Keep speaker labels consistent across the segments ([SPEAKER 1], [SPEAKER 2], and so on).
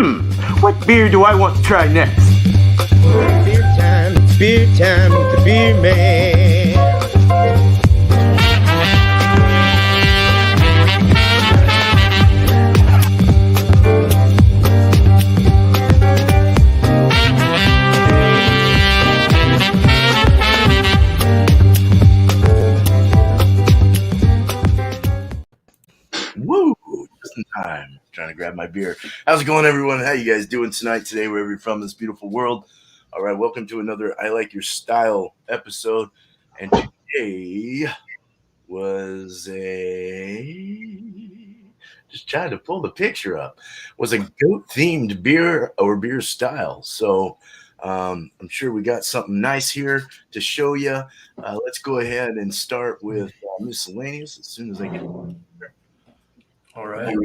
[SPEAKER 1] What beer do I want to try next?
[SPEAKER 2] Beer time with the beer man.
[SPEAKER 3] Woo! Just in time. Trying to grab my beer. How's it going, everyone? How you guys doing tonight, today, wherever you're from this beautiful world? All right, welcome to another I Like Your Style episode. And today was just trying to pull the picture up, was a goat-themed beer or beer style. So I'm sure we got something nice here to show you. Let's go ahead and start with Miscellaneous as soon as I get there. All right.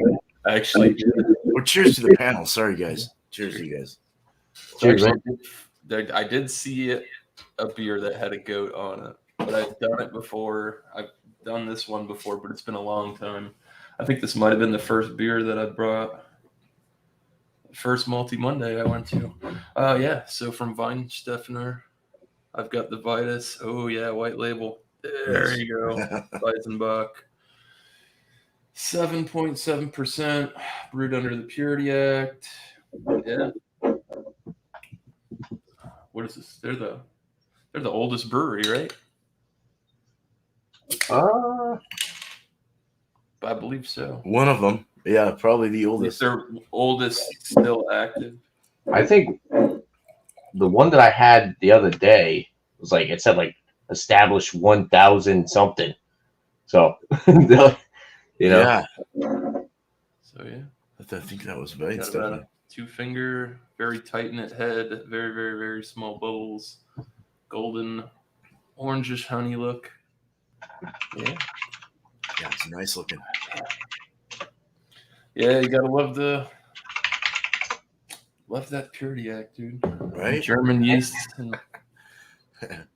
[SPEAKER 4] Actually,
[SPEAKER 3] well, cheers to the panel. Sorry, guys. Cheers to you guys.
[SPEAKER 4] Cheers. I did see a beer that had a goat on it, but I've done it before. I've done this one before, but it's been a long time. I think this might have been the first beer that I brought. First Multi Monday I went to. Yeah, so from Weinstefner, I've got the Vitus. Oh, yeah, white label. There you go. Weizenbach. 7.7% brewed under the Purity Act. Yeah. What is this? They're the oldest brewery, right? I believe so.
[SPEAKER 3] One of them. Yeah, probably the oldest.
[SPEAKER 4] They're oldest still active.
[SPEAKER 5] I think the one that I had the other day was like, it said like established 1,000 something. So, you know.
[SPEAKER 3] Yeah.
[SPEAKER 4] So, yeah.
[SPEAKER 3] I think that was right.
[SPEAKER 4] Got about a 2-finger, very tight knit head, very, very, very small bubbles, golden, orangish honey look. Yeah.
[SPEAKER 3] Yeah, it's nice looking.
[SPEAKER 4] Yeah, you gotta love that Purity Act, dude.
[SPEAKER 3] Right?
[SPEAKER 4] German yeast.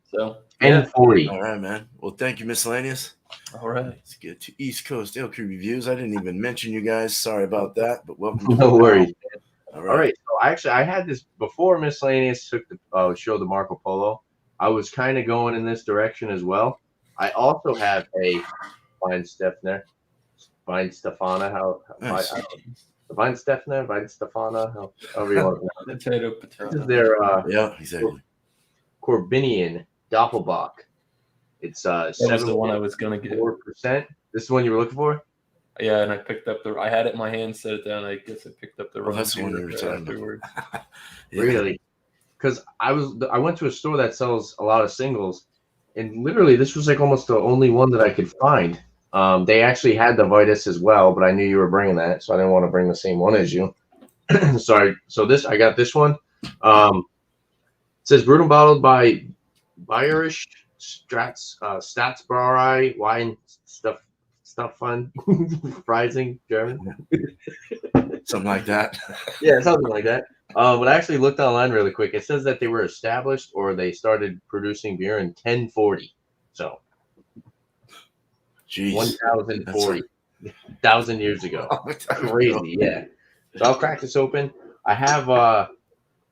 [SPEAKER 4] So,
[SPEAKER 5] yeah. 40.
[SPEAKER 3] All right, man. Well, thank you, Miscellaneous.
[SPEAKER 4] All right.
[SPEAKER 3] Let's get to East Coast Ale Crew reviews. I didn't even mention you guys. Sorry about that, but welcome to
[SPEAKER 5] No worries.
[SPEAKER 3] All
[SPEAKER 5] right. So I had this before Miscellaneous took the show the Marco Polo. I was kind of going in this direction as well. I also have a Weinstefana,
[SPEAKER 3] Nice.
[SPEAKER 5] Weinstefana, however you want to pronounce it.
[SPEAKER 4] Potato.
[SPEAKER 5] This is their
[SPEAKER 3] yeah, exactly.
[SPEAKER 5] Corbinian Doppelbock. It's
[SPEAKER 4] That was the one I was gonna get.
[SPEAKER 5] 4%. This is the one you were looking for?
[SPEAKER 4] Yeah, and I picked up I had it in my hand, set it down. I guess I picked up the wrong
[SPEAKER 3] That's the one
[SPEAKER 4] beer
[SPEAKER 3] you were talking
[SPEAKER 4] afterward.
[SPEAKER 3] Yeah.
[SPEAKER 5] Really? Because I went to a store that sells a lot of singles, and literally this was like almost the only one that I could find. They actually had the Vitus as well, but I knew you were bringing that, so I didn't want to bring the same one as you. Sorry. So I got this one. It says brewed and bottled by Bayerisch Staatsbrauerei Wine Stuff Fun Freising German.
[SPEAKER 3] Something like that.
[SPEAKER 5] Yeah, something like that. But I actually looked online really quick. It says that they were established or they started producing beer in 1040. So,
[SPEAKER 3] Jeez.
[SPEAKER 5] 1040. 1,000 years ago. Crazy, yeah. So I'll crack this open. I have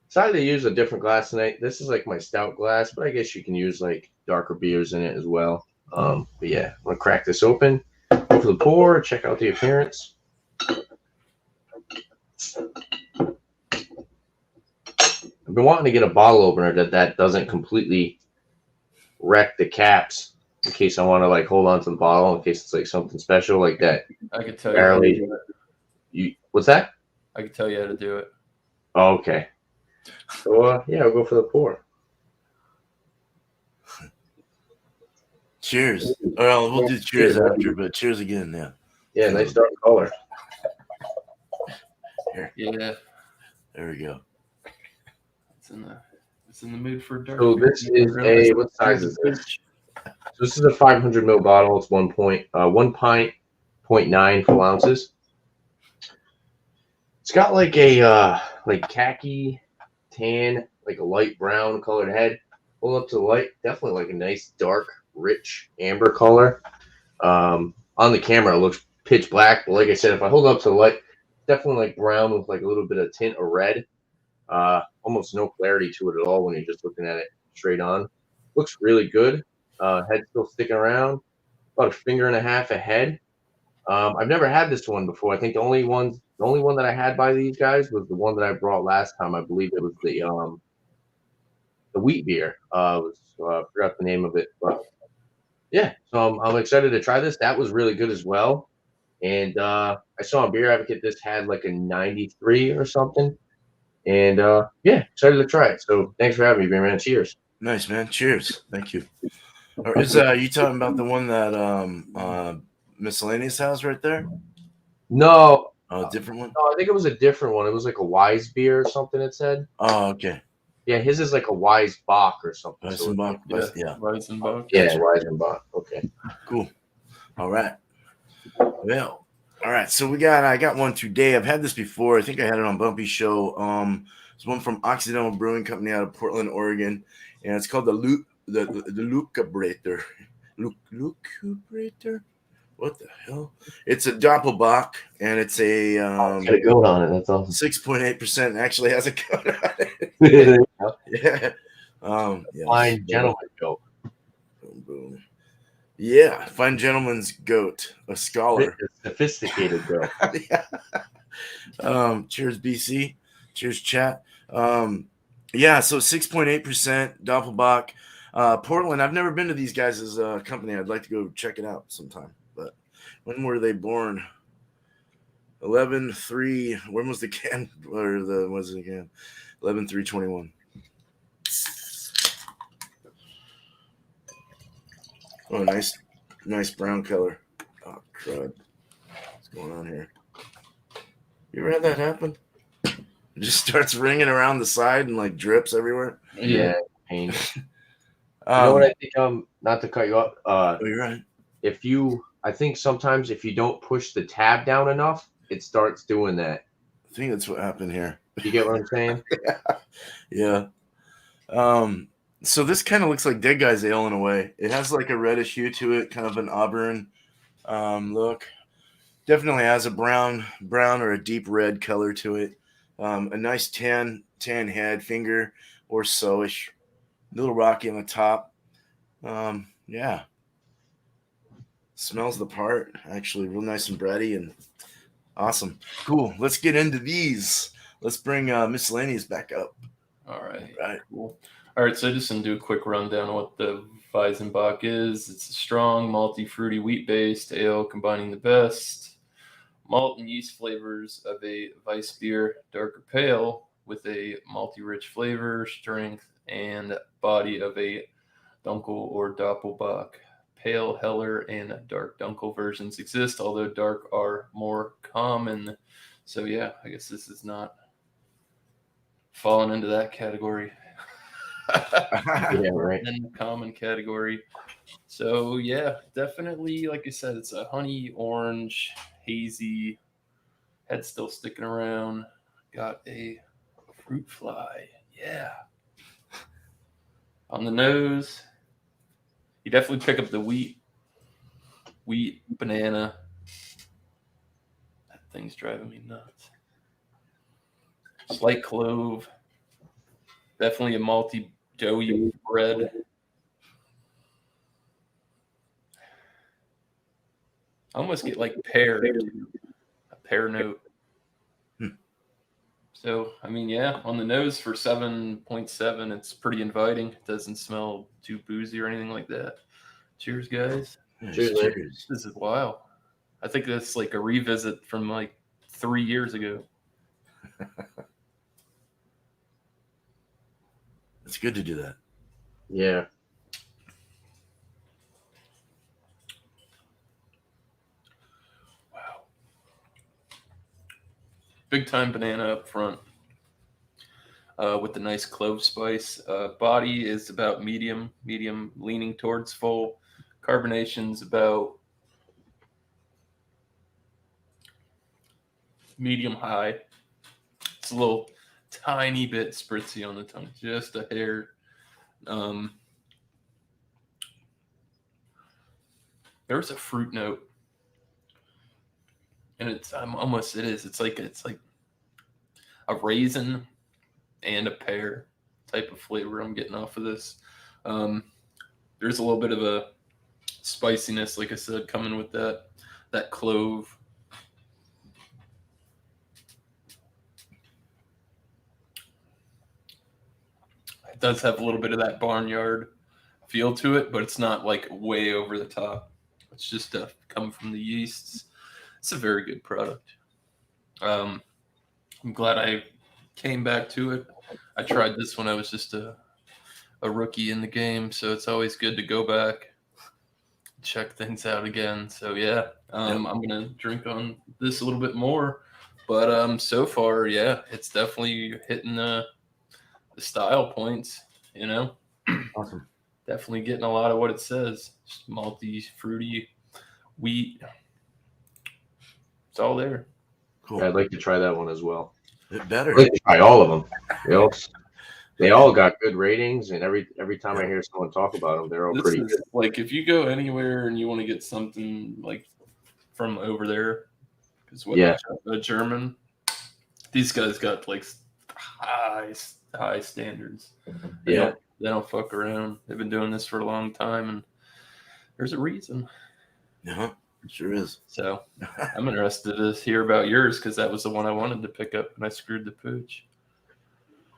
[SPEAKER 5] decided to use a different glass tonight. This is like my stout glass, but I guess you can use like darker beers in it as well. But yeah, I'm gonna crack this open, go for the pour, check out the appearance. I've been wanting to get a bottle opener that doesn't completely wreck the caps in case I want to like hold on to the bottle in case it's like something special like that.
[SPEAKER 4] I could tell you how to
[SPEAKER 5] Barely.
[SPEAKER 4] do it.
[SPEAKER 5] What's that?
[SPEAKER 4] I could tell you how to do it.
[SPEAKER 5] Oh, okay. So yeah, I'll go for the pour.
[SPEAKER 3] Cheers. Well, we'll do cheers after, but cheers again. Yeah.
[SPEAKER 5] Yeah, nice dark color.
[SPEAKER 3] Here.
[SPEAKER 4] Yeah,
[SPEAKER 3] There we go.
[SPEAKER 4] it's in the mood for dark.
[SPEAKER 5] So this is a what size is this? So this is a 500 ml bottle. It's 1 pint, 0.9 full ounces. It's got like a like khaki tan, like a light brown colored head. Hold up to the light, definitely like a nice dark, rich amber color. On the camera, it looks pitch black, but like I said, if I hold up to the light, definitely like brown with like a little bit of tint of red. Almost no clarity to it at all when you're just looking at it straight on. Looks really good. Head still sticking around. About a finger and a half ahead. I've never had this one before. I think the only one that I had by these guys was the one that I brought last time. I believe it was the wheat beer. Forgot the name of it, but yeah. So I'm excited to try this. That was really good as well. And I saw on Beer Advocate this had like a 93 or something. And yeah, excited to try it. So thanks for having me, Beer Man. Cheers.
[SPEAKER 3] Nice, man. Cheers. Thank you. Or is you talking about the one that Miscellaneous has right there?
[SPEAKER 5] No,
[SPEAKER 3] Oh, a different one?
[SPEAKER 5] no, I think it was a different one. It was like a Wise beer or something. It said.
[SPEAKER 3] Oh, okay.
[SPEAKER 5] Yeah, his is like a Wise Bach or something. So
[SPEAKER 3] Weizenbach.
[SPEAKER 4] Yeah. Weizenbach.
[SPEAKER 5] yeah, Weizenbach. Okay.
[SPEAKER 3] Cool. All right. Well, all right. So I got one today. I've had this before. I think I had it on Bumpy show. It's one from Occidental Brewing Company out of Portland, Oregon, and it's called the Lucubrator. Lucubrator? What the hell? It's a Doppelbock, and it's a
[SPEAKER 5] Got a goat on it. That's awesome.
[SPEAKER 3] 6.8%. Actually has a goat on it. Yeah. Yeah.
[SPEAKER 5] Fine gentleman goat.
[SPEAKER 3] Boom, boom. Yeah, fine gentleman's goat, a scholar.
[SPEAKER 5] Sophisticated goat.
[SPEAKER 3] Yeah. Cheers, BC. Cheers, chat. Yeah, so 6.8% Doppelbock. Portland, I've never been to these guys' company. I'd like to go check it out sometime. But when were they born? 11/3. When was the can? Or was it again? 11/3/21. Oh, nice brown color. Oh, crud. What's going on here? You ever had that happen? It just starts ringing around the side and like drips everywhere.
[SPEAKER 5] Yeah, pain. You know what I think? Not to cut you off.
[SPEAKER 3] Oh, you're right.
[SPEAKER 5] I think sometimes if you don't push the tab down enough, it starts doing that.
[SPEAKER 3] I think that's what happened here.
[SPEAKER 5] You get what I'm saying?
[SPEAKER 3] Yeah. So this kind of looks like Dead Guy's Ale in a way. It has like a reddish hue to it, kind of an auburn look. Definitely has a brown or a deep red color to it. A nice tan head, finger or so-ish. A little rocky on the top. Yeah. Smells the part, actually. Real nice and bready and awesome. Cool. Let's get into these. Let's bring Miscellaneous back up.
[SPEAKER 4] All right.
[SPEAKER 3] Cool.
[SPEAKER 4] All right, so just going to do a quick rundown of what the Weizenbach is. It's a strong, malty, fruity, wheat-based ale combining the best malt and yeast flavors of a Weiss beer, dark or pale, with a malty, rich flavor, strength, and body of a Dunkel or Doppelbock. Pale, heller, and dark Dunkel versions exist, although dark are more common. So yeah, I guess this is not falling into that category.
[SPEAKER 5] Yeah, right.
[SPEAKER 4] In the common category. So yeah, definitely, like I said, it's a honey orange, hazy, head still sticking around. Got a fruit fly. Yeah. On the nose, you definitely pick up the wheat, banana. That thing's driving me nuts. Slight clove. Definitely a malty, doughy bread. I almost get like a pear note. So, I mean, yeah, on the nose for 7.7, it's pretty inviting. It doesn't smell too boozy or anything like that. Cheers, guys.
[SPEAKER 3] Cheers.
[SPEAKER 4] This is wow. I think that's like a revisit from like 3 years ago.
[SPEAKER 3] It's good to do that.
[SPEAKER 5] Yeah.
[SPEAKER 4] Wow. Big time banana up front with the nice clove spice. Body is about medium leaning towards full. Carbonation's about medium high. It's a little tiny bit spritzy on the tongue, just a hair. There's a fruit note and it's it's like a raisin and a pear type of flavor I'm getting off of this. There's a little bit of a spiciness, like I said, coming with that clove. It does have a little bit of that barnyard feel to it, but it's not like way over the top. It's just coming from the yeasts. It's a very good product. I'm glad I came back to it. I tried this when I was just a rookie in the game, so it's always good to go back, check things out again. So yeah, I'm gonna drink on this a little bit more, but so far, yeah, it's definitely hitting the style points. You know,
[SPEAKER 3] Awesome.
[SPEAKER 4] definitely getting a lot of what it says. Just malty, fruity, wheat. It's all there.
[SPEAKER 3] Cool.
[SPEAKER 5] Yeah, I'd like to try that one as well.
[SPEAKER 3] It better.
[SPEAKER 5] I'd like to try all of them. You know, they all got good ratings, and every time I hear someone talk about them, they're all
[SPEAKER 4] This
[SPEAKER 5] pretty
[SPEAKER 4] is
[SPEAKER 5] good.
[SPEAKER 4] like if you go anywhere and you want to get something like from over there, because a German, these guys got like high standards. They don't fuck around. They've been doing this for a long time, and there's a reason.
[SPEAKER 3] Yeah, it sure is.
[SPEAKER 4] So I'm interested to hear about yours because that was the one I wanted to pick up, and I screwed the pooch.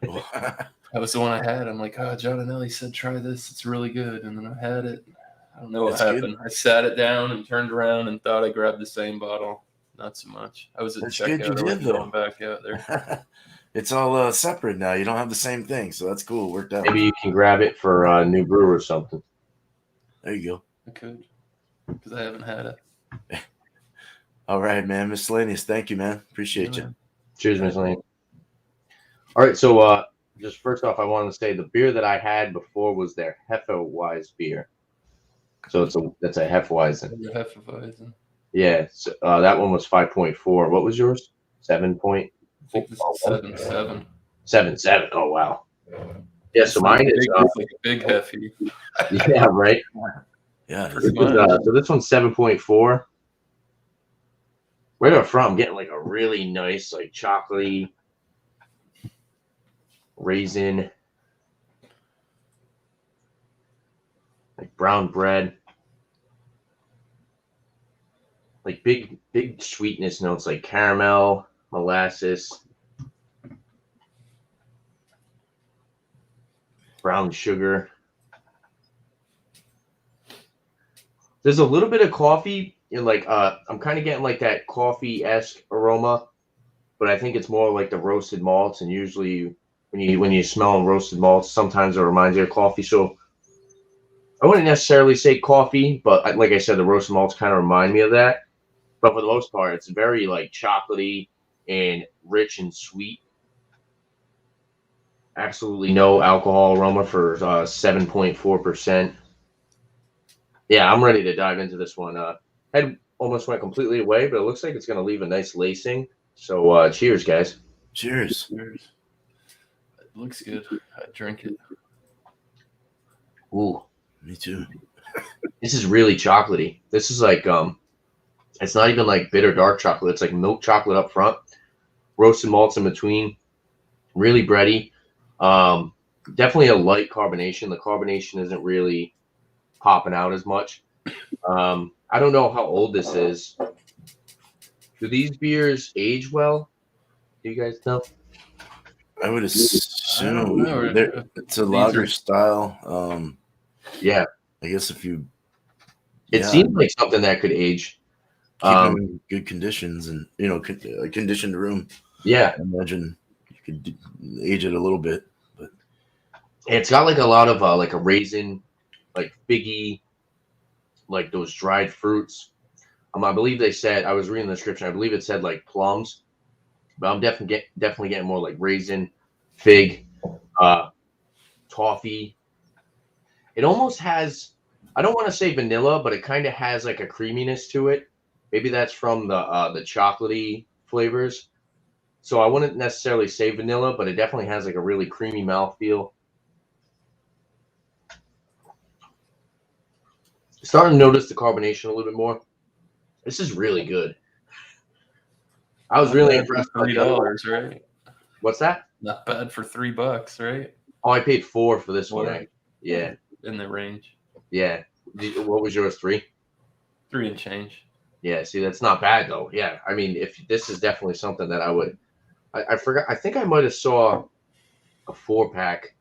[SPEAKER 4] That was the one I had. I'm like, John and Ellie said try this. It's really good. And then I had it. I don't know what happened. I sat it down and turned around and thought I grabbed the same bottle. Not so much. I was at checkout. I wasn't going back out there.
[SPEAKER 3] It's all separate now. You don't have the same thing, so that's cool. It worked out.
[SPEAKER 5] Maybe you can grab it for a new brew or something.
[SPEAKER 3] There you go.
[SPEAKER 4] I could, because I haven't had it.
[SPEAKER 3] All right, man. Miscellaneous. Thank you, man. Appreciate you.
[SPEAKER 5] Cheers, Miscellaneous. All right, so just first off, I wanted to say the beer that I had before was their Hefeweizen beer. So that's a Hefeweizen.
[SPEAKER 4] Hefeweizen.
[SPEAKER 5] Yeah, so, that one was 5.4. What was yours? 7 point.
[SPEAKER 4] I think this is 7.7.
[SPEAKER 5] 7.7. Oh wow. Yeah, so mine is
[SPEAKER 4] like a big Heffy.
[SPEAKER 5] Yeah, right.
[SPEAKER 3] Yeah.
[SPEAKER 5] So this one's 7.4. Right up front, I'm getting like a really nice, like chocolatey raisin, like brown bread, like big sweetness notes like caramel, molasses, brown sugar. There's a little bit of coffee in like I'm kind of getting like that coffee-esque aroma, but I think it's more like the roasted malts, and usually when you smell roasted malts, sometimes it reminds you of coffee. So I wouldn't necessarily say coffee, but like I said, the roasted malts kind of remind me of that. But for the most part, it's very like chocolatey and rich and sweet. Absolutely no alcohol aroma for 7.4%. Yeah, I'm ready to dive into this one. Head almost went completely away, but it looks like it's going to leave a nice lacing. So cheers, guys.
[SPEAKER 3] Cheers.
[SPEAKER 4] Cheers. It looks good. I drink it.
[SPEAKER 5] Ooh,
[SPEAKER 3] Me too.
[SPEAKER 5] this is really chocolatey. This is like it's not even like bitter dark chocolate. It's like milk chocolate up front, roasted malts in between. Really bready. Definitely a light carbonation. The carbonation isn't really popping out as much. I don't know how old this is. Do these beers age well? Do you guys know?
[SPEAKER 3] I would assume
[SPEAKER 4] I don't know.
[SPEAKER 3] it's a lager style.
[SPEAKER 5] Yeah,
[SPEAKER 3] I guess if you
[SPEAKER 5] it seems like something that could age.
[SPEAKER 3] keep them in good conditions and conditioned room,
[SPEAKER 5] Yeah,
[SPEAKER 3] I imagine you could age it a little bit. But
[SPEAKER 5] it's got like a lot of like a raisin, like figgy, like those dried fruits. I believe they said, I was reading the description, I believe it said like plums, but I'm definitely getting more like raisin, fig, toffee. It almost has, I don't want to say vanilla, but it kind of has like a creaminess to it. Maybe that's from the chocolatey flavors. So I wouldn't necessarily say vanilla, but it definitely has like a really creamy mouthfeel. Starting to notice the carbonation a little bit more. This is really good. I was
[SPEAKER 4] Not
[SPEAKER 5] really
[SPEAKER 4] bad for
[SPEAKER 5] impressed by the other one.
[SPEAKER 4] $3, right?
[SPEAKER 5] What's that?
[SPEAKER 4] Not bad for $3, right?
[SPEAKER 5] Oh, I paid 4 for this one.
[SPEAKER 4] Four.
[SPEAKER 5] Yeah,
[SPEAKER 4] In the range.
[SPEAKER 5] yeah. What was yours? 3?
[SPEAKER 4] 3 and change.
[SPEAKER 5] Yeah. See, that's not bad though. Yeah. I mean, if this is definitely something that I would. I forgot. I think I might have saw a 4-pack.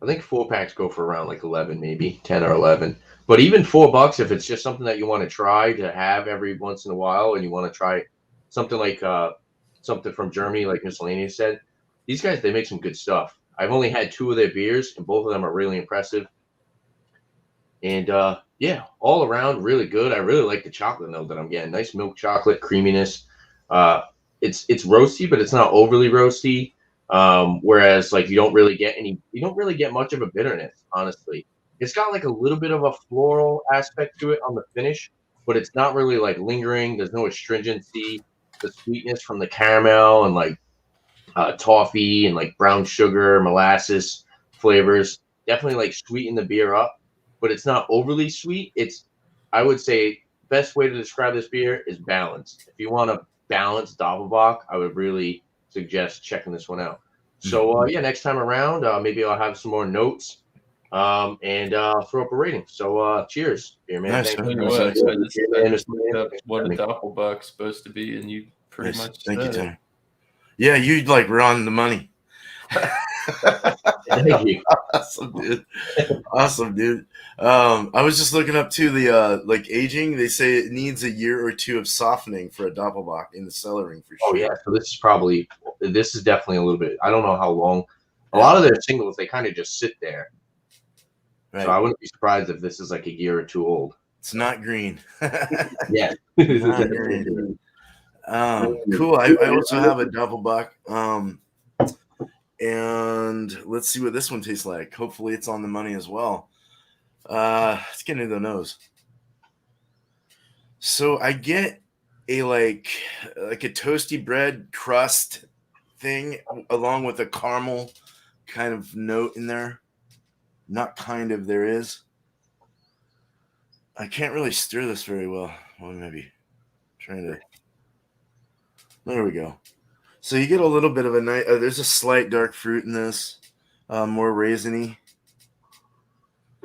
[SPEAKER 5] I think 4-packs go for around like 11, maybe 10 or 11. But even $4, if it's just something that you want to try to have every once in a while, and you want to try something like something from Germany, like Miscellaneous said, these guys, they make some good stuff. I've only had 2 of their beers, and both of them are really impressive. And yeah, all around really good. I really like the chocolate note that I'm getting. Nice milk chocolate creaminess. It's roasty, but it's not overly roasty. Whereas like you don't really get much of a bitterness, honestly. It's got like a little bit of a floral aspect to it on the finish, but it's not really like lingering. There's no astringency. The sweetness from the caramel and like toffee and like brown sugar, molasses flavors definitely like sweeten the beer up, but it's not overly sweet. I would say, best way to describe this beer is balanced. If you want a balanced Doppelbock, I would really suggest checking this one out. So yeah, next time around, maybe I'll have some more notes and throw up a rating. So cheers, beer man.
[SPEAKER 3] Nice.
[SPEAKER 5] Thank
[SPEAKER 4] Tell
[SPEAKER 5] you.
[SPEAKER 4] you what, I just looked up what a
[SPEAKER 5] Thank
[SPEAKER 4] Doppelbock's supposed to be, and you pretty
[SPEAKER 3] Nice.
[SPEAKER 4] much
[SPEAKER 3] Thank you,
[SPEAKER 4] said it.
[SPEAKER 3] Tanner. Yeah, you like were on the money.
[SPEAKER 5] you.
[SPEAKER 3] Awesome, dude. Awesome, dude. I was just looking up too the like aging. They say it needs a year or 2 of softening for a Doppelbock in the cellaring for sure.
[SPEAKER 5] Oh yeah, so this is definitely a little bit. I don't know how long. A lot of their singles, they kind of just sit there.
[SPEAKER 3] Right.
[SPEAKER 5] So I wouldn't be surprised if this is like a year or 2 old.
[SPEAKER 3] It's not green.
[SPEAKER 5] Yeah.
[SPEAKER 3] Not green. Cool. I also have a Doppelbock. And let's see what this one tastes like. Hopefully it's on the money as well. Let's get into the nose. So I get a like a toasty bread crust thing along with a caramel kind of note in there. Not kind of, there is. I can't really stir this very well. Well, maybe trying to. There we go. So you get a little bit of a nice. There's a slight dark fruit in this, more raisiny,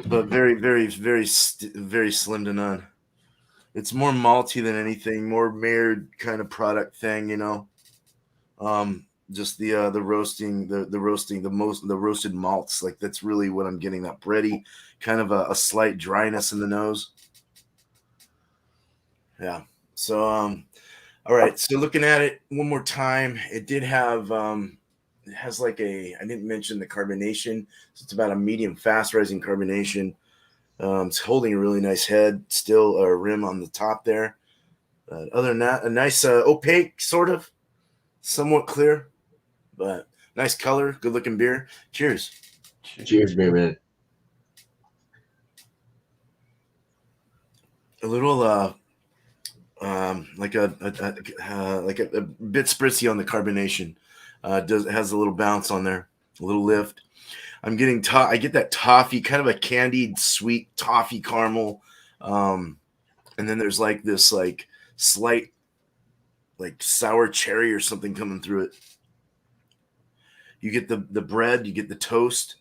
[SPEAKER 3] but very, very, very, very slim to none. It's more malty than anything, more Maillard kind of product thing, you know. Just the roasting, the roasted malts, like that's really what I'm getting. That bready, kind of a slight dryness in the nose. Yeah. So all right. So looking at it one more time, it did have it has like I didn't mention the carbonation. So it's about a medium fast rising carbonation. It's holding a really nice head, still a rim on the top there. Other than that, a nice opaque, sort of, somewhat clear, but nice color, good looking beer. Cheers.
[SPEAKER 5] Cheers, beer man.
[SPEAKER 3] A little like a bit spritzy on the carbonation. Has a little bounce on there, a little lift. I'm getting I get that toffee, kind of a candied sweet toffee caramel, and then there's like this like slight like sour cherry or something coming through it. You get the bread, you get the toast,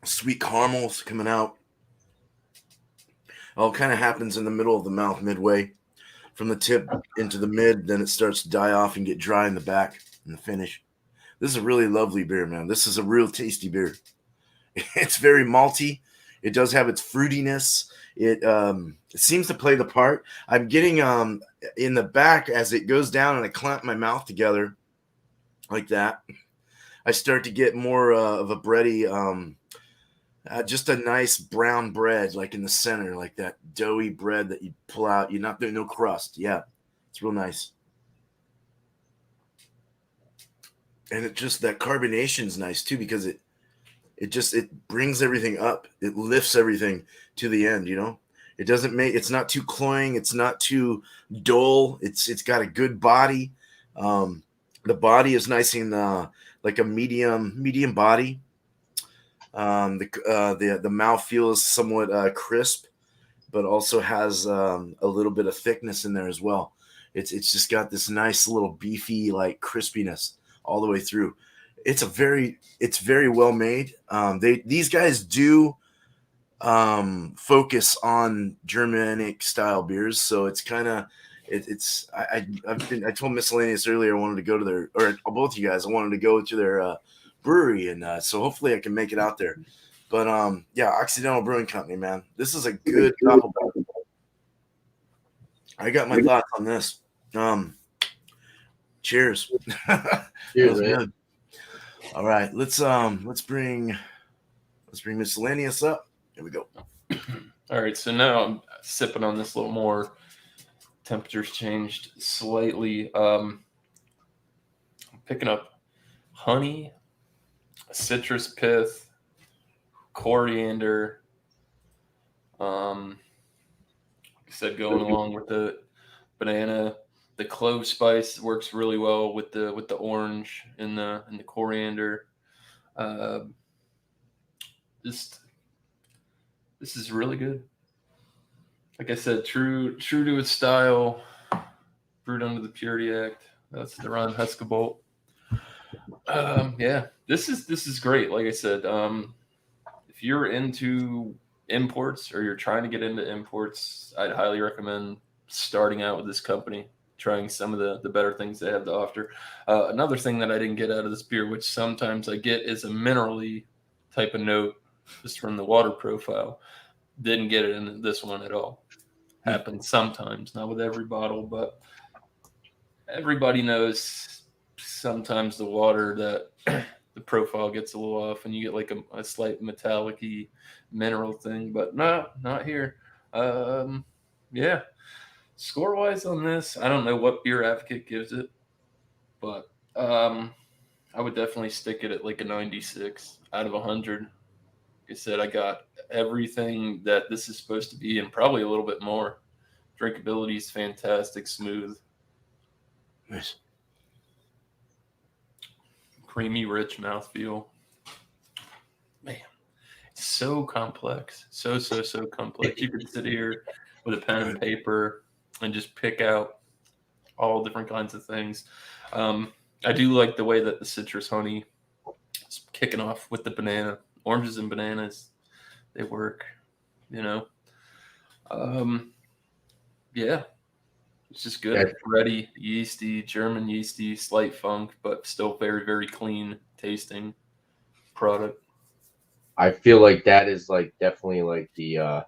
[SPEAKER 3] sweet caramels coming out. All kind of happens in the middle of the mouth, midway from the tip into the mid. Then it starts to die off and get dry in the back in the finish. This is a really lovely beer, man. This is a real tasty beer. It's very malty. It does have its fruitiness. It seems to play the part. I'm getting in the back as it goes down and I clamp my mouth together like that. I start to get more of a bready, just a nice brown bread, like in the center, like that doughy bread that you pull out. You're not doing no crust. Yeah, it's real nice. And it just, that carbonation's nice too, because it brings everything up. It lifts everything to the end, you know? It's not too cloying. It's not too dull. It's got a good body. The body is nice and like a medium body. The mouthfeel is somewhat crisp, but also has a little bit of thickness in there as well. It's just got this nice little beefy like crispiness all the way through. It's very well made. These guys do focus on Germanic style beers, so it's kind of I told Miscellaneous earlier I wanted to go to their, or both you guys, I wanted to go to their brewery, and so hopefully I can make it out there. But yeah, Occidental Brewing Company, man, this is a good couple. I got my thoughts on this. Cheers.
[SPEAKER 5] Cheers, man.
[SPEAKER 3] Good. All right, let's bring Miscellaneous up. Here we go.
[SPEAKER 4] All right, so now I'm sipping on this a little more. Temperature's changed slightly. I'm picking up honey, citrus pith, coriander. Like I said, going along with the banana, the clove spice works really well with the orange and the coriander. This is really good. Like I said, true to its style, brewed under the Purity Act. That's the Ron Huskabolt. Yeah, this is great. Like I said, if you're into imports or you're trying to get into imports, I'd highly recommend starting out with this company, trying some of the better things they have to offer. Another thing that I didn't get out of this beer, which sometimes I get, is a minerally type of note just from the water profile. Didn't get it in this one at all. Happens sometimes, not with every bottle, but everybody knows sometimes the water that the profile gets a little off and you get like a slight metallic-y mineral thing, but no, not here. Yeah. Score-wise on this, I don't know what Beer Advocate gives it, but I would definitely stick it at like a 96 out of 100. I said, I got everything that this is supposed to be and probably a little bit more. Drinkability is fantastic, smooth.
[SPEAKER 3] Nice.
[SPEAKER 4] Creamy, rich mouthfeel. Man, it's so complex. So complex. You could sit here with a pen and paper and just pick out all different kinds of things. I do like the way that the citrus honey is kicking off with the banana. Oranges and bananas, they work, you know. Yeah, it's just good.
[SPEAKER 5] Yeah.
[SPEAKER 4] Ready, yeasty, German yeasty, slight funk, but still very, very clean tasting product.
[SPEAKER 5] I feel like that is like definitely like the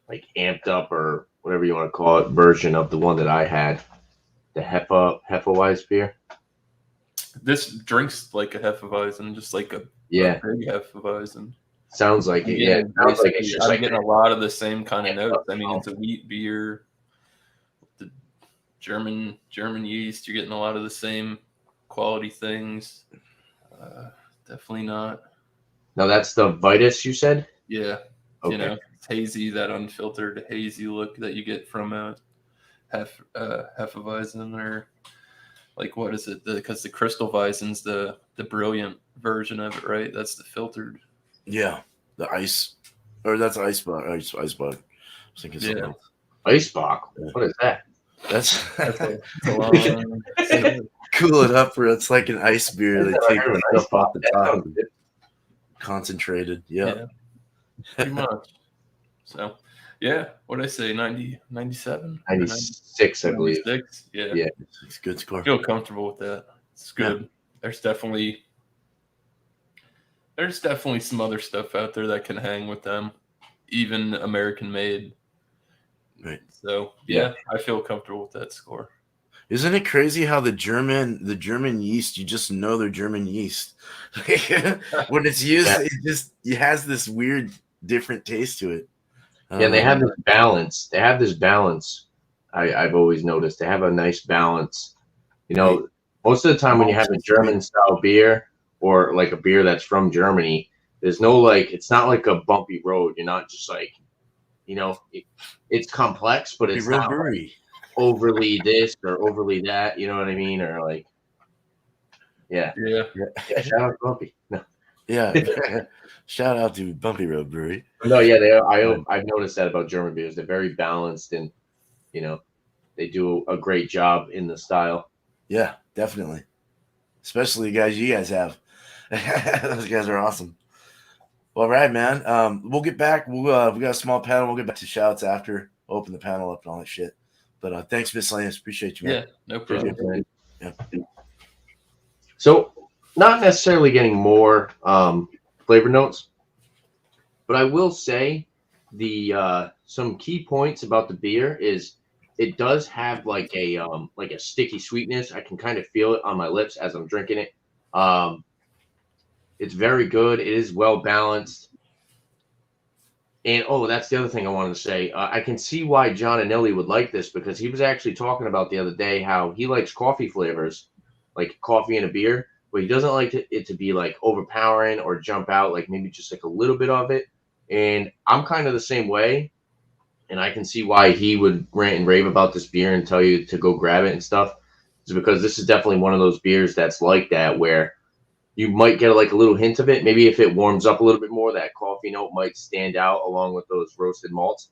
[SPEAKER 5] like amped up or whatever you want to call it version of the one that I had, the Hefeweizen beer.
[SPEAKER 4] This drinks like a Hefeweizen, just like a
[SPEAKER 5] Yeah,
[SPEAKER 4] big Hefeweizen.
[SPEAKER 5] sounds like it. Yeah, sounds like it's just
[SPEAKER 4] I'm
[SPEAKER 5] like
[SPEAKER 4] getting a lot of the same kind of notes. I mean, it's a wheat beer, the German yeast. You're getting a lot of the same quality things. Definitely not.
[SPEAKER 5] No, that's the Vitus you said.
[SPEAKER 4] Yeah,
[SPEAKER 5] Okay.
[SPEAKER 4] you know, it's hazy, that unfiltered hazy look that you get from a Hefeweizen, or like, what is it? Because the Crystal Weizen's the brilliant version of it, right? That's the filtered.
[SPEAKER 3] Yeah, the ice, or that's ice bug. Ice bug. I was thinking something else.
[SPEAKER 5] Icebox. What is that?
[SPEAKER 3] That's
[SPEAKER 4] It's a long.
[SPEAKER 3] cool it up, or it's like an ice beer. They take the stuff off the
[SPEAKER 5] That
[SPEAKER 3] top,
[SPEAKER 5] sounds good.
[SPEAKER 3] concentrated. Yeah.
[SPEAKER 4] Pretty much. So, yeah, what did I say? 90, 97?
[SPEAKER 5] 96, I believe.
[SPEAKER 4] 96? Yeah.
[SPEAKER 5] Yeah.
[SPEAKER 3] It's a good score.
[SPEAKER 4] I feel comfortable with that. It's good. There's definitely some other stuff out there that can hang with them, even American made.
[SPEAKER 3] Right.
[SPEAKER 4] So yeah, I feel comfortable with that score.
[SPEAKER 3] Isn't it crazy how the German yeast, you just know they're German yeast. When it's used, it has this weird different taste to it.
[SPEAKER 5] Yeah, they have this balance. I've always noticed they have a nice balance. You know, most of the time when you have a German style beer or like a beer that's from Germany, there's no like, it's not like a bumpy road. You're not just like, you know, it's complex, but it's not like overly this or overly that. You know what I mean? Or like, yeah. Shout out to Bumpy. No.
[SPEAKER 3] Yeah. Shout out to Bumpy Road Brewery.
[SPEAKER 5] No, yeah, I've noticed that about German beers. They're very balanced, and you know, they do a great job in the style.
[SPEAKER 3] Yeah, definitely. Especially the guys you guys have. Those guys are awesome. Well, all right, man. We'll get back. We got a small panel. We'll get back to shouts after. Open the panel up and all that shit. But thanks, Miscellaneous. Appreciate you, man.
[SPEAKER 4] Yeah, no problem.
[SPEAKER 5] Appreciate it.
[SPEAKER 3] Yeah.
[SPEAKER 5] So, not necessarily getting more flavor notes, but I will say the some key points about the beer is it does have like a sticky sweetness. I can kind of feel it on my lips as I'm drinking it. It's very good. It is well balanced. And that's the other thing I wanted to say. I can see why John Anelli would like this, because he was actually talking about the other day how he likes coffee flavors, like coffee in a beer, but he doesn't like it to be like overpowering or jump out, like maybe just like a little bit of it. And I'm kind of the same way. And I can see why he would rant and rave about this beer and tell you to go grab it and stuff. It's because this is definitely one of those beers that's like that, where you might get like a little hint of it. Maybe if it warms up a little bit more, that coffee note might stand out along with those roasted malts.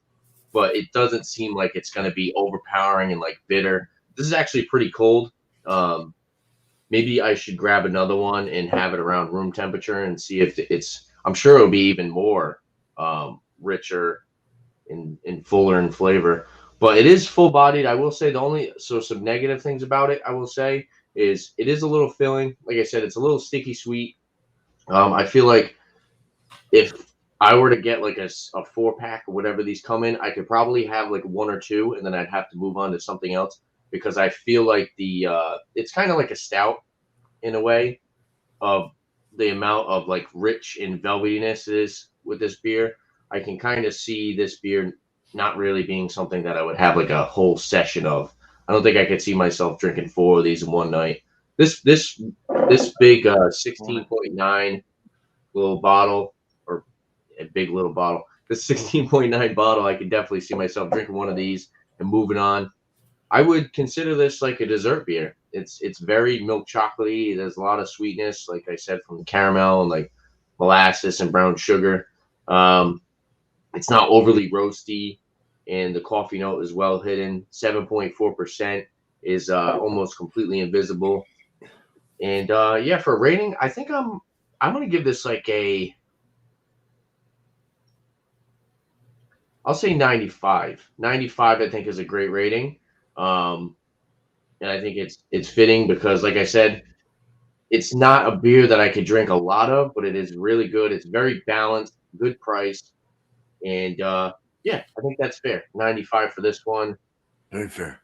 [SPEAKER 5] But it doesn't seem like it's going to be overpowering and like bitter. This is actually pretty cold. Maybe I should grab another one and have it around room temperature and see if it's. I'm sure it'll be even more richer and fuller in flavor. But it is full bodied. I will say some negative things about it, I will say, is it is a little filling. Like I said, it's a little sticky sweet. I feel like if I were to get like a 4-pack or whatever these come in, I could probably have like 1 or 2, and then I'd have to move on to something else, because I feel like it's kind of like a stout in a way of the amount of like rich and velvetiness is with this beer. I can kind of see this beer not really being something that I would have like a whole session of. I don't think I could see myself drinking 4 of these in one night. This big 16.9 little bottle, or a big little bottle, this 16.9 bottle, I could definitely see myself drinking one of these and moving on. I would consider this like a dessert beer. It's very milk chocolatey. There's a lot of sweetness, like I said, from the caramel and like molasses and brown sugar. It's not overly roasty, and the coffee note is well hidden. 7.4% is almost completely invisible. And for a rating, I think I'm going to give this like I'll say 95. 95, I think, is a great rating. And I think it's fitting because, like I said, it's not a beer that I could drink a lot of, but it is really good. It's very balanced, good price. And I think that's fair. 95 for this one.
[SPEAKER 3] Very fair.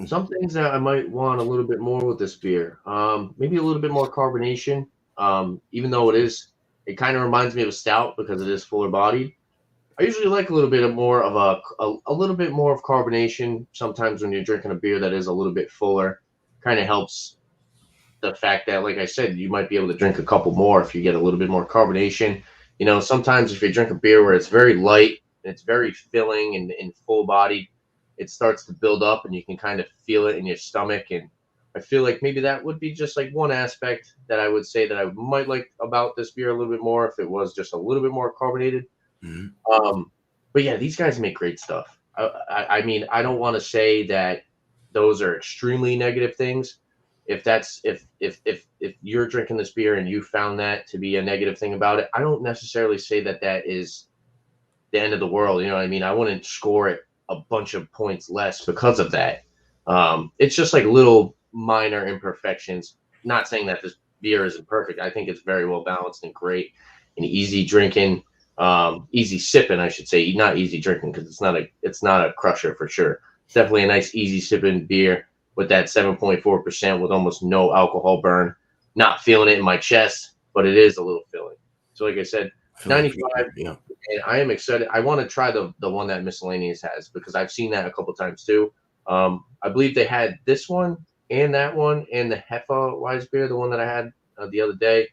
[SPEAKER 5] Some things that I might want a little bit more with this beer. Maybe a little bit more carbonation. Even though it kind of reminds me of a stout because it is fuller bodied. I usually like a little bit more of a little bit more of carbonation. Sometimes when you're drinking a beer that is a little bit fuller, kind of helps the fact that, like I said, you might be able to drink a couple more if you get a little bit more carbonation. You know, sometimes if you drink a beer where it's very light and it's very filling and full bodied, it starts to build up and you can kind of feel it in your stomach. And I feel like maybe that would be just like one aspect that I would say that I might like about this beer a little bit more if it was just a little bit more carbonated.
[SPEAKER 3] Mm-hmm.
[SPEAKER 5] But yeah, these guys make great stuff. I mean, I don't want to say that those are extremely negative things. If you're drinking this beer and you found that to be a negative thing about it, I don't necessarily say that is the end of the world. You know what I mean? I wouldn't score it a bunch of points less because of that. It's just like little minor imperfections. Not saying that this beer isn't perfect. I think it's very well balanced and great and easy drinking. Easy sipping, I should say, not easy drinking, because it's not a crusher for sure. It's definitely a nice easy sipping beer with that 7.4% with almost no alcohol burn. Not feeling it in my chest, but it is a little filling. So like I said, 95.
[SPEAKER 3] Yeah.
[SPEAKER 5] And I am excited. I want to try the one that Miscellaneous has, because I've seen that a couple times too. I believe they had this one and that one and the Heffa Wise beer, the one that I had the other day.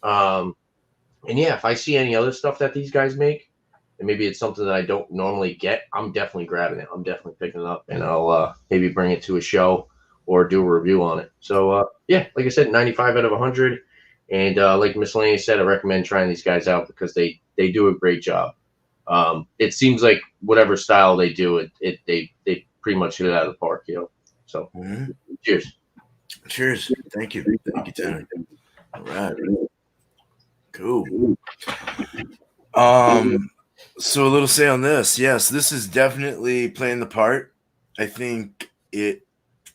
[SPEAKER 5] And yeah, if I see any other stuff that these guys make, and maybe it's something that I don't normally get, I'm definitely grabbing it. I'm definitely picking it up, and I'll maybe bring it to a show or do a review on it. So like I said, 95 out of 100. And like Miscellaneous said, I recommend trying these guys out because they do a great job. It seems like whatever style they do, they pretty much hit it out of the park, So, cheers.
[SPEAKER 3] Cheers. Thank you, Tanner. All right. Cool. So a little say on this. Yes, this is definitely playing the part. I think it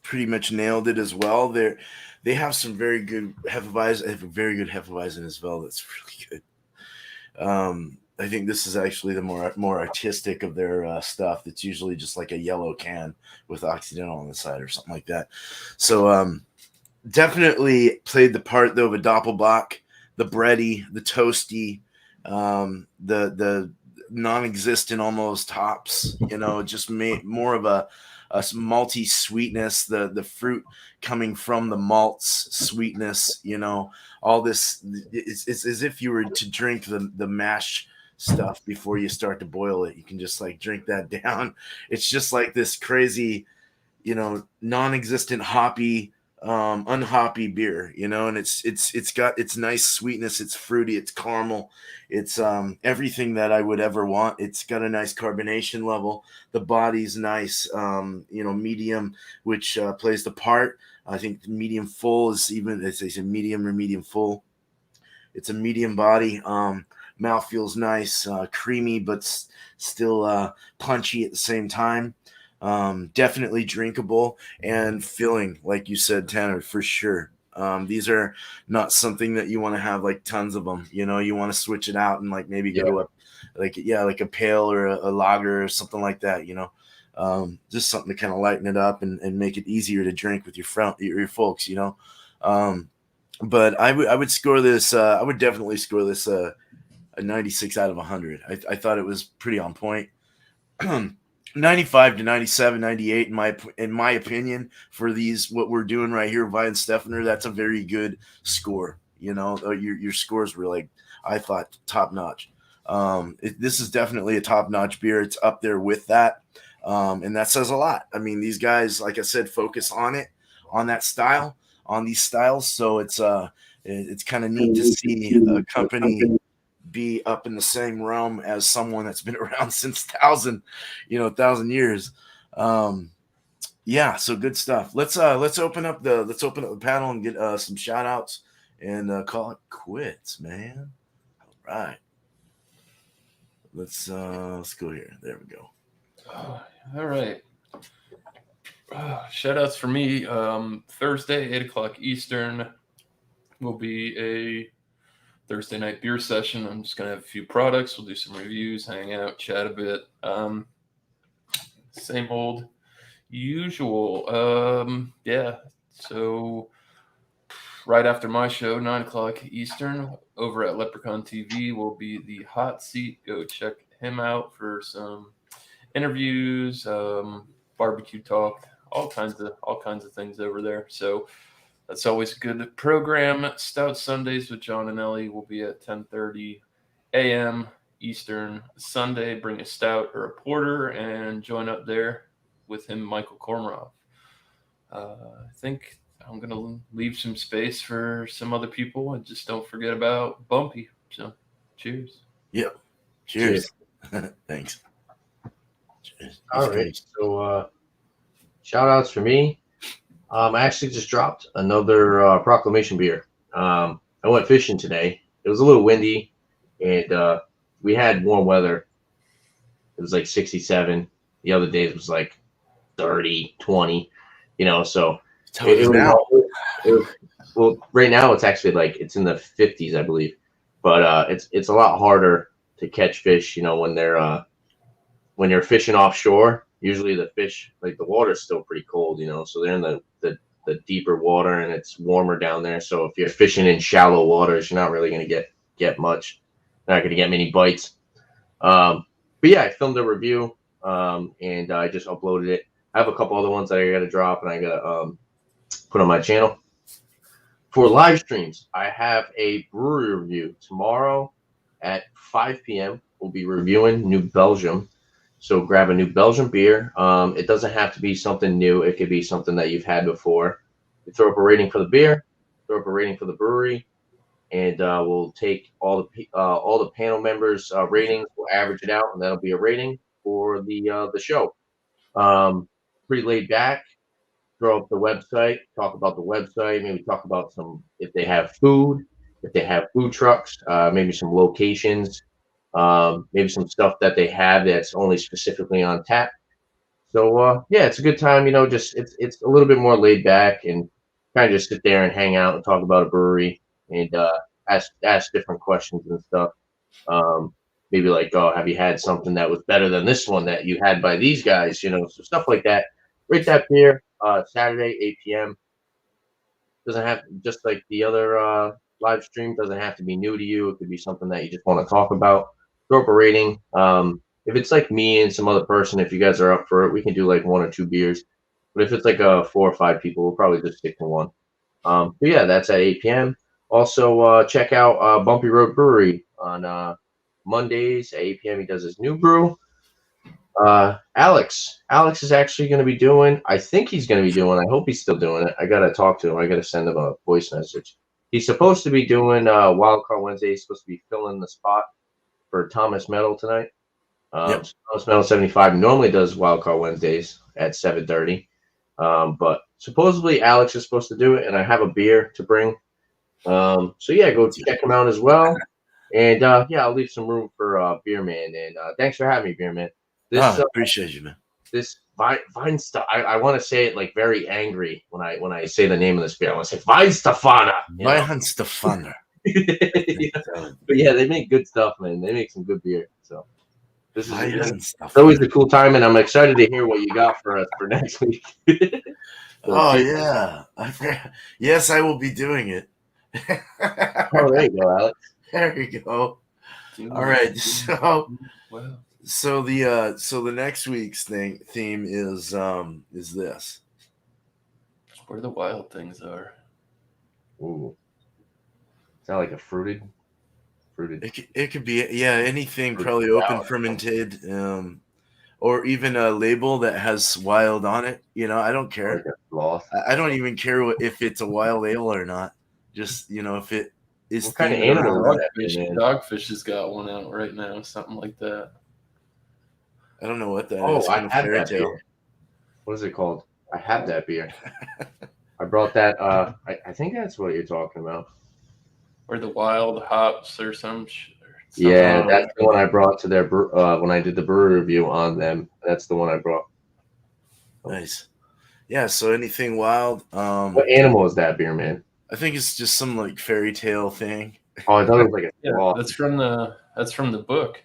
[SPEAKER 3] pretty much nailed it as well. They have some very good Hefeweizen. Have a very good Hefeweizen as well. That's really good. I think this is actually the more artistic of their stuff. That's usually just like a yellow can with Occidental on the side or something like that. So definitely played the part though of a Doppelbock, the bready, the toasty, the non-existent almost hops. Just made more of a malty sweetness. The fruit coming from the malts sweetness. All this. It's as if you were to drink the mash stuff before you start to boil it. You can just like drink that down. It's just like this crazy, non-existent hoppy, unhoppy beer, and it's got its nice sweetness. It's fruity, it's caramel, it's everything that I would ever want. It's got a nice carbonation level. The body's nice, medium, which plays the part. I think medium full is even, it's a medium or medium full. It's a medium body. Mouth feels nice, creamy, but still punchy at the same time. Definitely drinkable and filling, like you said, Tanner, for sure. These are not something that you want to have like tons of them. You want to switch it out and like maybe go to like a pale or a lager or something like that. Just something to kind of lighten it up and make it easier to drink with your folks. But I would score this. I would definitely score this a 96 out of 100. I thought it was pretty on point. 95 to 97, 98 in my opinion for these, what we're doing right here, Weihenstephaner. That's a very good score. Your scores were like, I thought, top notch. This is definitely a top notch beer. It's up there with that. And that says a lot. I mean, these guys, like I said, focus on that style, on these styles. So it's kind of neat to see a company be up in the same realm as someone that's been around since 1,000 years. So good stuff. Let's open up the panel and get some shout outs and call it quits, man. All right. Let's go here. There we go.
[SPEAKER 4] All right. Shout outs for me. Thursday, 8:00 Eastern will be a Thursday night beer session. I'm just going to have a few products. We'll do some reviews, hang out, chat a bit. Same old usual. So right after my show, 9:00 Eastern, over at Leprechaun TV will be the Hot Seat. Go check him out for some interviews, barbecue talk, all kinds of things over there. So that's always a good program. Stout Sundays with John and Ellie will be at 10:30 a.m. Eastern Sunday. Bring a stout or a porter and join up there with him, Michael Kormarov. I think I'm going to leave some space for some other people, and just don't forget about Bumpy. So, cheers.
[SPEAKER 3] Yep. Cheers. Thanks. Cheers.
[SPEAKER 5] All right. So, shout outs for me. I actually just dropped another Proclamation beer. I went fishing today. It was a little windy, and we had warm weather. It was like 67. The other days was like 30, 20, so well, right now it's actually like it's in the 50s, I believe, but it's a lot harder to catch fish, when when you're fishing offshore. Usually the fish, like the water's still pretty cold, so they're in the deeper water and it's warmer down there. So if you're fishing in shallow waters, you're not really going to get much. Not going to get many bites. But yeah, I filmed a review and I just uploaded it. I have a couple other ones that I got to drop and I got to put on my channel. For live streams, I have a brewery review tomorrow at 5 p.m. We'll be reviewing New Belgium. So grab a New Belgium beer. It doesn't have to be something new. It could be something that you've had before. You throw up a rating for the beer, throw up a rating for the brewery, and we'll take all the panel members' ratings. We'll average it out, and that'll be a rating for the show. Pretty laid back. Throw up the website, talk about the website, maybe talk about if they have food, if they have food trucks, maybe some locations, maybe some stuff that they have that's only specifically on tap. So yeah, it's a good time. Just it's a little bit more laid back and kind of just sit there and hang out and talk about a brewery and ask different questions and stuff. Maybe like, oh, have you had something that was better than this one that you had by these guys? So stuff like that. Rate that beer. Saturday, 8 p.m. Doesn't have, just like the other live stream, doesn't have to be new to you. It could be something that you just want to talk about. Throw up a rating. If it's like me and some other person, if you guys are up for it, we can do like 1 or 2 beers. But if it's like 4 or 5 people, we'll probably just stick to 1. But yeah, that's at 8 p.m. Also, check out Bumpy Road Brewery on Mondays at 8 p.m. He does his new brew. Alex is actually going to be doing, I think he's going to be doing, I hope he's still doing it. I got to talk to him. I got to send him a voice message. He's supposed to be doing Wildcard Wednesday. He's supposed to be filling the spot for Thomas Metal tonight.
[SPEAKER 3] Yep.
[SPEAKER 5] So Thomas Metal 75 normally does Wildcard Wednesdays at 7:30. But supposedly Alex is supposed to do it, and I have a beer to bring. So yeah, go check him out as well. And yeah, I'll leave some room for Beer Man. And thanks for having me, Beer Man.
[SPEAKER 3] Appreciate you, man.
[SPEAKER 5] This Vine stuff. I want to say it like very angry when I say the name of this beer. I want to say Vine Stefana.
[SPEAKER 3] Vine Stefana.
[SPEAKER 5] But yeah, they make good stuff, man. They make some good beer. So this is
[SPEAKER 3] It's
[SPEAKER 5] always a cool time, and I'm excited to hear what you got for us for next week.
[SPEAKER 3] Oh yeah, yes, I will be doing it.
[SPEAKER 5] Oh, there you go, Alex.
[SPEAKER 3] There you go. All right, so the next week's theme is this.
[SPEAKER 4] Where the wild things are.
[SPEAKER 5] Ooh, is that like a fruited?
[SPEAKER 3] It could be anything, probably open fermented, or even a label that has wild on it. I don't care. I don't even care if it's a wild ale or not. Just if it is.
[SPEAKER 5] What kind of animal?
[SPEAKER 4] Dogfish has got one out right now, something like that.
[SPEAKER 3] I don't know what that
[SPEAKER 5] is.
[SPEAKER 3] Oh,
[SPEAKER 5] I have that beer. What is it called? I have that beer. I brought that. I think that's what you're talking about.
[SPEAKER 4] Or the wild hops or some.
[SPEAKER 5] Yeah, that's the one I brought to their when I did the brewery review on them. That's the one I brought.
[SPEAKER 3] Nice. Yeah. So anything wild.
[SPEAKER 5] What animal is that, Beer Man?
[SPEAKER 3] I think it's just some like fairy tale thing.
[SPEAKER 5] Oh, I thought it was like a
[SPEAKER 4] sloth. That's from the book.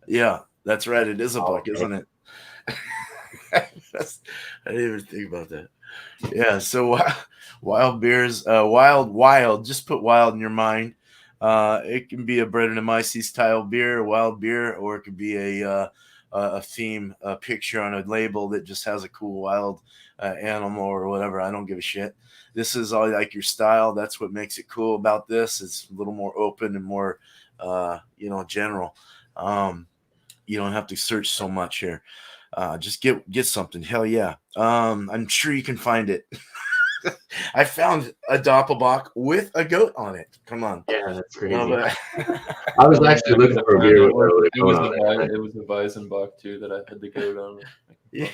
[SPEAKER 3] Yeah, that's right. It is a book, isn't it? I didn't even think about that. Yeah. So wild beers, wild. Just put wild in your mind. It can be a Brettanomyces style beer, wild beer, or it could be a theme, a picture on a label that just has a cool wild animal or whatever. I don't give a shit. This is all like your style. That's what makes it cool about this. It's a little more open and more, general. You don't have to search so much here. Just get something. Hell yeah. I'm sure you can find it. I found a Doppelbock with a goat on it. Come on.
[SPEAKER 5] Yeah, that's crazy. I was actually looking for a beer with a goat on it.
[SPEAKER 4] It was a Weizenbock too that I had the goat on it.
[SPEAKER 3] Yeah.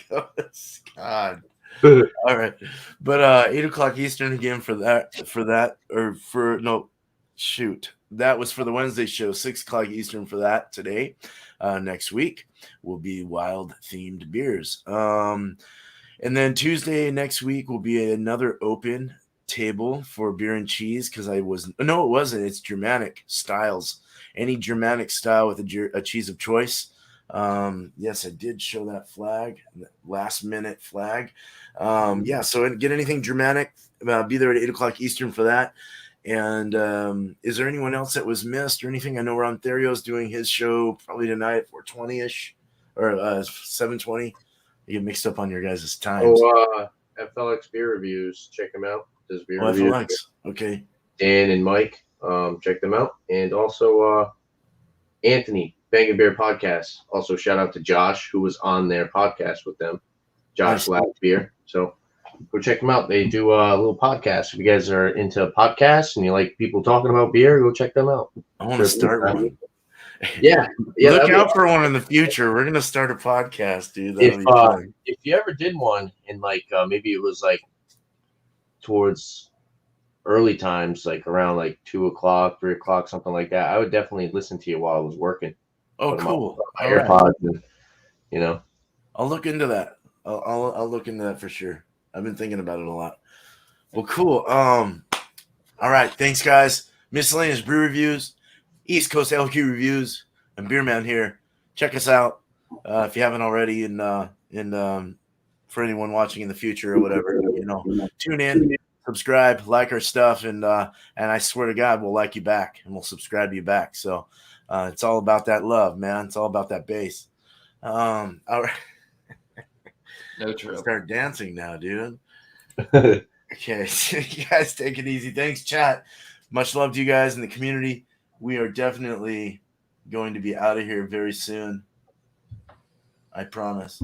[SPEAKER 3] God. All right. But 8 o'clock Eastern again that was for the Wednesday show. 6 o'clock Eastern for that today. Next week will be wild themed beers. And then Tuesday next week will be another open table for beer and cheese because it wasn't. It's Germanic styles. Any Germanic style with a cheese of choice. Yes, I did show that flag, last minute flag. Yeah, so get anything Germanic. Be there at 8 o'clock Eastern for that. And is there anyone else that was missed or anything? I know Ron Therio's doing his show probably tonight at 4:20ish or 7:20. I get mixed up on your guys' times.
[SPEAKER 5] Oh, FLX Beer Reviews. Check them out. There's beer reviews.
[SPEAKER 3] FLX. Okay.
[SPEAKER 5] Dan and Mike, check them out. And also Anthony, Bang and Beer Podcast. Also, shout out to Josh, who was on their podcast with them. Josh Last Beer. So go check them out. They do a little podcast. If you guys are into podcasts and you like people talking about beer, go check them out.
[SPEAKER 3] I want to start one.
[SPEAKER 5] Yeah.
[SPEAKER 3] Look out for one in the future. We're gonna start a podcast, dude. That'll be fun.
[SPEAKER 5] If you ever did one and like maybe it was like towards early times, like around like 2 o'clock, 3 o'clock, something like that, I would definitely listen to you while I was working.
[SPEAKER 3] Oh, cool.
[SPEAKER 5] My AirPods, and, you know.
[SPEAKER 3] I'll look into that. I'll look into that for sure. I've been thinking about it a lot. Well, cool. All right. Thanks, guys. Miscellaneous Brew Reviews, East Coast LQ Reviews, and Beer Man here. Check us out if you haven't already, and for anyone watching in the future or whatever, tune in, subscribe, like our stuff, and I swear to God, we'll like you back and we'll subscribe to you back. So it's all about that love, man. It's all about that bass. All right.
[SPEAKER 4] No trouble.
[SPEAKER 3] Start dancing now, dude. Okay, you guys take it easy. Thanks, chat. Much love to you guys in the community. We are definitely going to be out of here very soon. I promise.